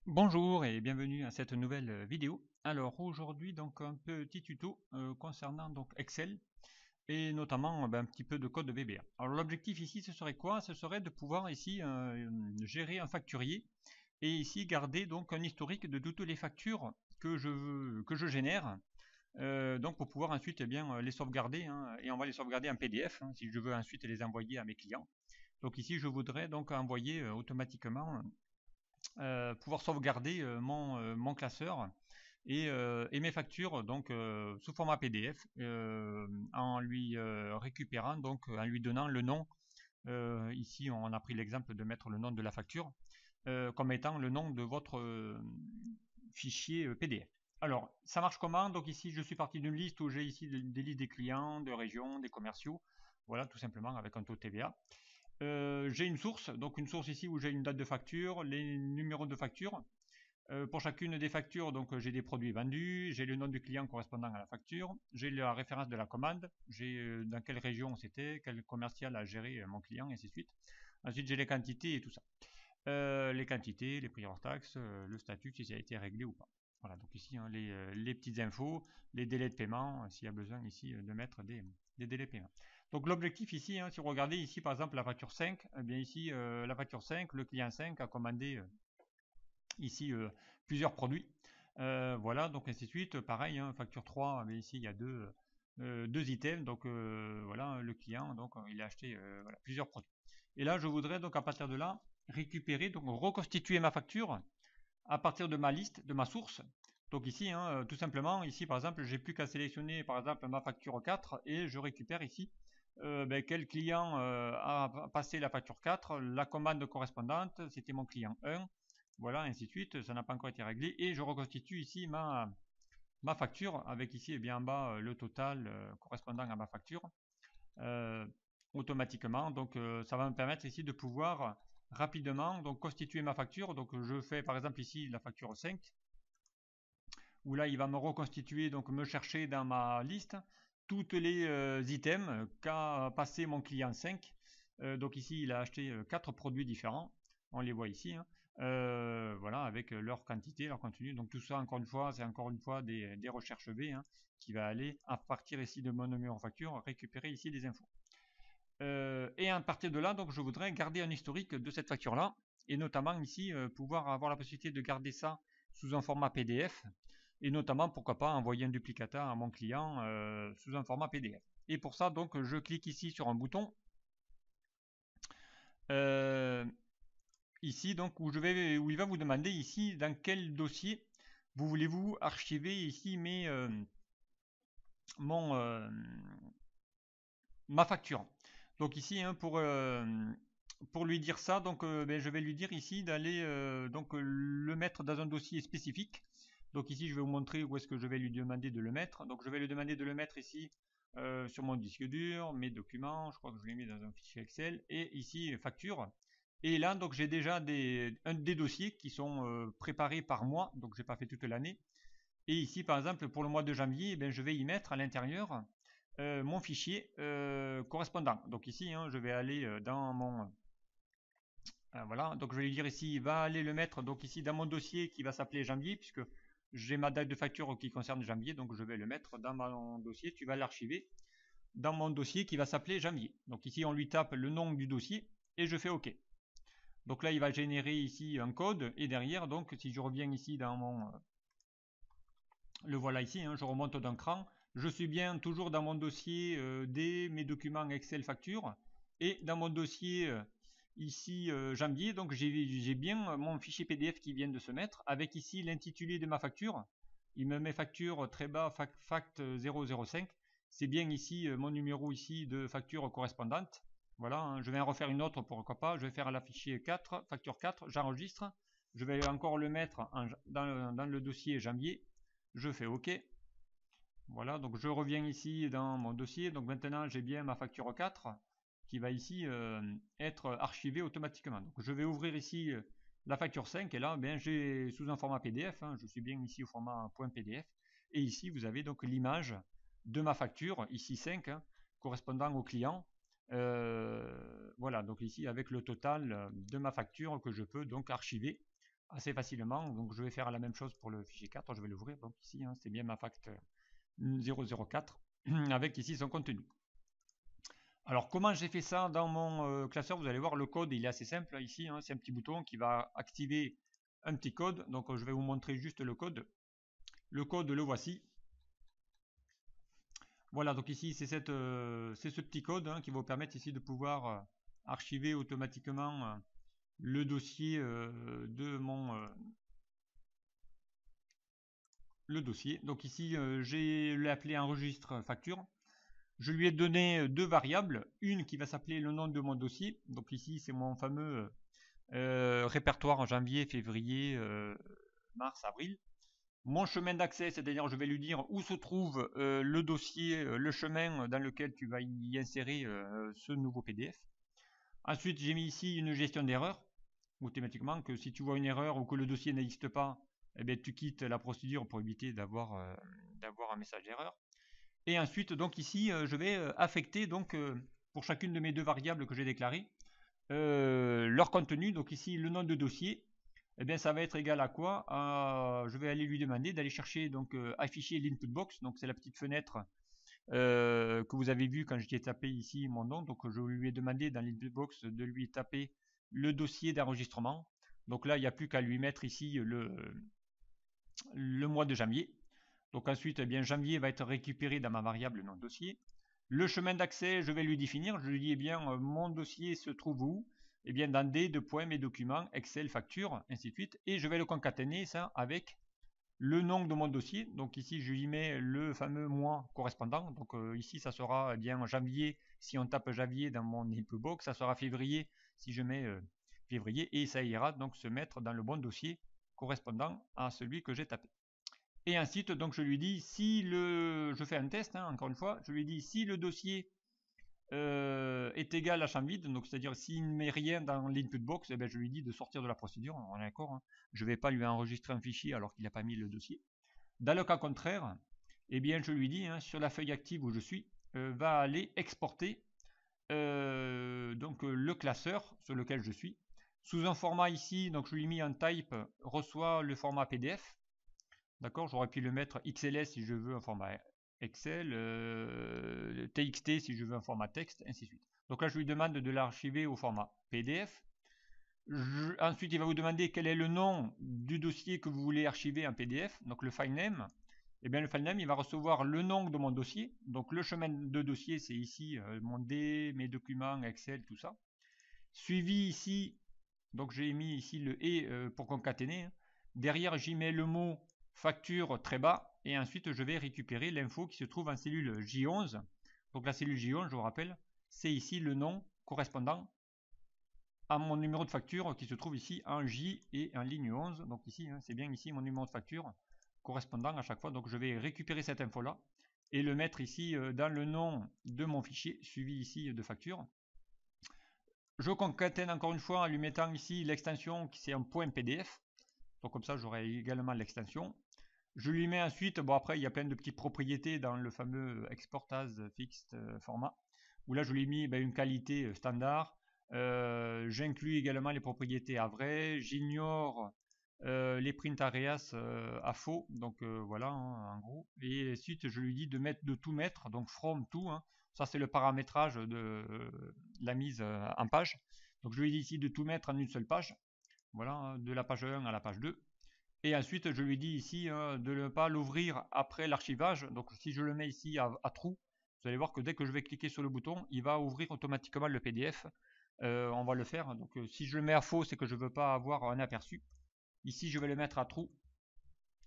Bonjour et bienvenue à cette nouvelle vidéo. Alors aujourd'hui donc un petit tuto concernant donc Excel et notamment un petit peu de code VBA. Alors l'objectif ici ce serait quoi? Ce serait de pouvoir ici gérer un facturier et ici garder donc un historique de toutes les factures que je génère. Donc pour pouvoir ensuite les sauvegarder, hein, et on va les sauvegarder en PDF, hein, si je veux ensuite les envoyer à mes clients. Donc ici je voudrais donc envoyer automatiquement pouvoir sauvegarder mon classeur et mes factures donc sous format PDF en lui récupérant donc en lui donnant le nom. Ici on a pris l'exemple de mettre le nom de la facture comme étant le nom de votre fichier PDF. Alors ça marche comment? Donc ici je suis parti d'une liste où j'ai ici des listes des clients, de régions, des commerciaux, voilà, tout simplement avec un taux de TVA. J'ai une source, donc une source ici où j'ai une date de facture, les numéros de facture. Pour chacune des factures, donc j'ai des produits vendus, j'ai le nom du client correspondant à la facture, j'ai la référence de la commande, j'ai dans quelle région c'était, quel commercial a géré mon client, et ainsi de suite. Ensuite, j'ai les quantités et tout ça. Les quantités, les prix hors taxes, le statut, si ça a été réglé ou pas. Voilà, donc ici, hein, les petites infos, les délais de paiement, s'il y a besoin ici de mettre des délais de paiement. Donc l'objectif ici, hein, si vous regardez ici par exemple la facture 5, eh bien ici la facture 5, le client 5 a commandé ici plusieurs produits. Voilà, donc ainsi de suite. Pareil, hein, facture 3, mais ici il y a deux items. Donc voilà, le client, donc il a acheté voilà, plusieurs produits. Et là, je voudrais donc à partir de là récupérer, donc reconstituer ma facture à partir de ma liste, de ma source. Donc ici, hein, tout simplement, ici par exemple, j'ai plus qu'à sélectionner par exemple ma facture 4 et je récupère ici quel client a passé la facture 4, la commande correspondante, c'était mon client 1, voilà, ainsi de suite, ça n'a pas encore été réglé, et je reconstitue ici ma facture, avec ici et bien en bas le total correspondant à ma facture, euh, automatiquement, donc ça va me permettre ici de pouvoir rapidement donc constituer ma facture, donc je fais par exemple ici la facture 5, où là il va me reconstituer, donc me chercher dans ma liste toutes les items qu'a passé mon client 5. Donc ici il a acheté 4 produits différents, on les voit ici, hein. Voilà, avec leur quantité, leur contenu. Donc tout ça encore une fois, c'est encore une fois des recherches V, hein, qui va aller à partir ici de mon numéro facture récupérer ici des infos. Et à partir de là, donc je voudrais garder un historique de cette facture là, et notamment ici pouvoir avoir la possibilité de garder ça sous un format PDF, et notamment pourquoi pas envoyer un duplicata à mon client sous un format PDF. Et pour ça, donc je clique ici sur un bouton euh, ici, donc où il va vous demander ici dans quel dossier vous voulez-vous archiver ici mon ma facture. Donc ici, hein, pour lui dire ça, donc je vais lui dire ici d'aller le mettre dans un dossier spécifique. Donc ici, je vais vous montrer où est-ce que je vais lui demander de le mettre. Donc je vais lui demander de le mettre ici sur mon disque dur, mes documents, je crois que je l'ai mis dans un fichier Excel, et ici facture. Et là, donc j'ai déjà des dossiers qui sont préparés par mois, donc j'ai pas fait toute l'année. Et ici, par exemple, pour le mois de janvier, je vais y mettre à l'intérieur mon fichier correspondant. Donc ici, hein, je vais aller dans mon... voilà, donc je vais lui dire ici, il va aller le mettre donc ici dans mon dossier qui va s'appeler janvier, puisque j'ai ma date de facture qui concerne janvier, donc je vais le mettre dans mon dossier, tu vas l'archiver dans mon dossier qui va s'appeler janvier. Donc ici, on lui tape le nom du dossier et je fais OK. Donc là, il va générer ici un code, et derrière, donc si je reviens ici dans mon le voilà ici, hein, je remonte d'un cran. Je suis bien toujours dans mon dossier mes documents Excel facture, et dans mon dossier ici janvier, donc j'ai bien mon fichier PDF qui vient de se mettre, avec ici l'intitulé de ma facture. Il me met facture très bas fact 005. C'est bien ici mon numéro ici de facture correspondante. Voilà, hein, je vais en refaire une autre, pourquoi pas. Je vais faire la fichier 4, facture 4, j'enregistre. Je vais encore le mettre dans le dossier janvier. Je fais OK. Voilà, donc je reviens ici dans mon dossier. Donc maintenant, j'ai bien ma facture 4 qui va ici être archivée automatiquement. Donc je vais ouvrir ici la facture 5, et là, j'ai sous un format PDF, hein, je suis bien ici au format .pdf, et ici vous avez donc l'image de ma facture, ici 5, hein, correspondant au client. Voilà, donc ici avec le total de ma facture que je peux donc archiver assez facilement. Donc je vais faire la même chose pour le fichier 4, je vais l'ouvrir. Donc ici, hein, c'est bien ma facture 004 avec ici son contenu. Alors comment j'ai fait ça dans mon classeur? Vous allez voir, le code il est assez simple ici, hein, c'est un petit bouton qui va activer un petit code. Donc je vais vous montrer juste le code. Le code, le voici. Voilà, donc ici c'est ce petit code, hein, qui va vous permettre ici de pouvoir archiver automatiquement le dossier de mon le dossier. Donc ici j'ai appelé enregistre facture. Je lui ai donné deux variables, une qui va s'appeler le nom de mon dossier. Donc ici c'est mon fameux répertoire en janvier, février, mars, avril. Mon chemin d'accès, c'est-à-dire je vais lui dire où se trouve le dossier, le chemin dans lequel tu vas y insérer ce nouveau PDF. Ensuite, j'ai mis ici une gestion d'erreur, automatiquement que si tu vois une erreur ou que le dossier n'existe pas, eh bien, tu quittes la procédure pour éviter d'avoir un message d'erreur. Et ensuite, donc ici, je vais affecter donc pour chacune de mes deux variables que j'ai déclarées leur contenu. Donc ici, le nom de dossier, eh bien, ça va être égal à quoi? Je vais aller lui demander d'aller chercher donc afficher l'input box. Donc c'est la petite fenêtre que vous avez vu quand j'ai tapé ici mon nom. Donc je lui ai demandé dans l'input box de lui taper le dossier d'enregistrement. Donc là, il n'y a plus qu'à lui mettre ici le mois de janvier. Donc ensuite, eh bien, janvier va être récupéré dans ma variable nom dossier. Le chemin d'accès, je vais lui définir. Je lui dis, eh bien, mon dossier se trouve où? Eh bien, dans des mes documents, Excel, facture, ainsi de suite. Et je vais le concaténer, ça, avec le nom de mon dossier. Donc ici, je lui mets le fameux mois correspondant. Donc ici, ça sera eh bien janvier. Si on tape janvier dans mon input box, ça sera février si je mets février. Et ça ira donc se mettre dans le bon dossier correspondant à celui que j'ai tapé. Et ensuite, donc je lui dis si je fais un test, hein, encore une fois, je lui dis si le dossier est égal à champ vide, donc c'est-à-dire s'il ne met rien dans l'input box, eh bien, je lui dis de sortir de la procédure, on est d'accord, hein. Je ne vais pas lui enregistrer un fichier alors qu'il n'a pas mis le dossier. Dans le cas contraire, eh bien, je lui dis, hein, sur la feuille active où je suis, va aller exporter donc le classeur sur lequel je suis, sous un format ici, donc je lui ai mis un type, reçoit le format PDF. D'accord, j'aurais pu le mettre XLS si je veux un format Excel, TXT si je veux un format texte, ainsi de suite. Donc là, je lui demande de l'archiver au format PDF. Ensuite, il va vous demander quel est le nom du dossier que vous voulez archiver en PDF, donc le file name. Et bien le file name, il va recevoir le nom de mon dossier. Donc le chemin de dossier, c'est ici mon D, mes documents, Excel, tout ça. Suivi ici, donc j'ai mis ici le et pour concaténer. Hein. Derrière, j'y mets le mot facture très bas et ensuite je vais récupérer l'info qui se trouve en cellule J11. Donc la cellule J11, je vous rappelle, c'est ici le nom correspondant à mon numéro de facture qui se trouve ici en J et en ligne 11. Donc ici, hein, c'est bien ici mon numéro de facture correspondant à chaque fois. Donc je vais récupérer cette info là et le mettre ici dans le nom de mon fichier suivi ici de facture. Je concatène encore une fois en lui mettant ici l'extension qui c'est un point PDF. Donc comme ça j'aurai également l'extension. Je lui mets ensuite, bon après il y a plein de petites propriétés dans le fameux export as fixed format, où là je lui ai mis une qualité standard. J'inclus également les propriétés à vrai, j'ignore les print areas à faux, donc voilà hein, en gros. Et ensuite je lui dis de tout mettre, donc from tout, hein. Ça c'est le paramétrage de la mise en page. Donc je lui dis ici de tout mettre en une seule page, voilà, hein, de la page 1 à la page 2. Et ensuite, je lui dis ici hein, de ne pas l'ouvrir après l'archivage. Donc, si je le mets ici à true, vous allez voir que dès que je vais cliquer sur le bouton, il va ouvrir automatiquement le PDF. On va le faire. Donc, si je le mets à faux, c'est que je ne veux pas avoir un aperçu. Ici, je vais le mettre à true.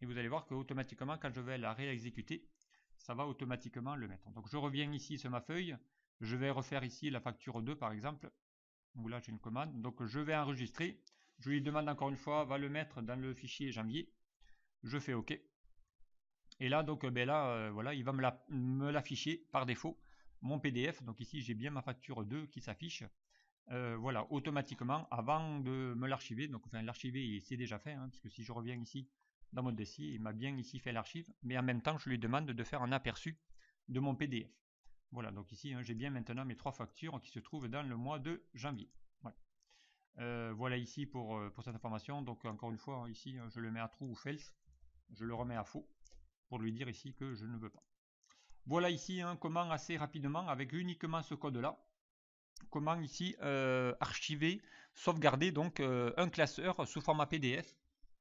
Et vous allez voir que automatiquement, quand je vais la réexécuter, ça va automatiquement le mettre. Donc, je reviens ici sur ma feuille. Je vais refaire ici la facture 2, par exemple. Où là, j'ai une commande. Donc, je vais enregistrer. Je lui demande encore une fois, va le mettre dans le fichier janvier. Je fais OK. Et là, donc, voilà, il va me l'afficher par défaut, mon PDF. Donc ici, j'ai bien ma facture 2 qui s'affiche. Voilà, automatiquement, avant de me l'archiver. Donc, enfin, l'archiver, c'est déjà fait, hein, parce que si je reviens ici dans mon dossier, il m'a bien ici fait l'archive. Mais en même temps, je lui demande de faire un aperçu de mon PDF. Voilà, donc ici, hein, j'ai bien maintenant mes trois factures qui se trouvent dans le mois de janvier. Voilà. Voilà ici pour cette information. Donc encore une fois, ici je le mets à true ou false. Je le remets à faux pour lui dire ici que je ne veux pas. Voilà ici comment assez rapidement, avec uniquement ce code là, comment ici archiver, sauvegarder donc un classeur sous format PDF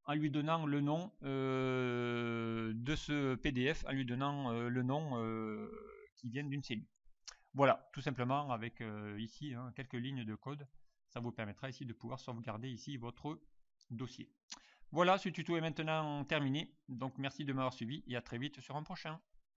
en lui donnant le nom de ce PDF, en lui donnant le nom qui vient d'une cellule. Voilà, tout simplement avec ici quelques lignes de code, ça vous permettra ici de pouvoir sauvegarder ici votre dossier. Voilà, ce tuto est maintenant terminé, donc merci de m'avoir suivi et à très vite sur un prochain.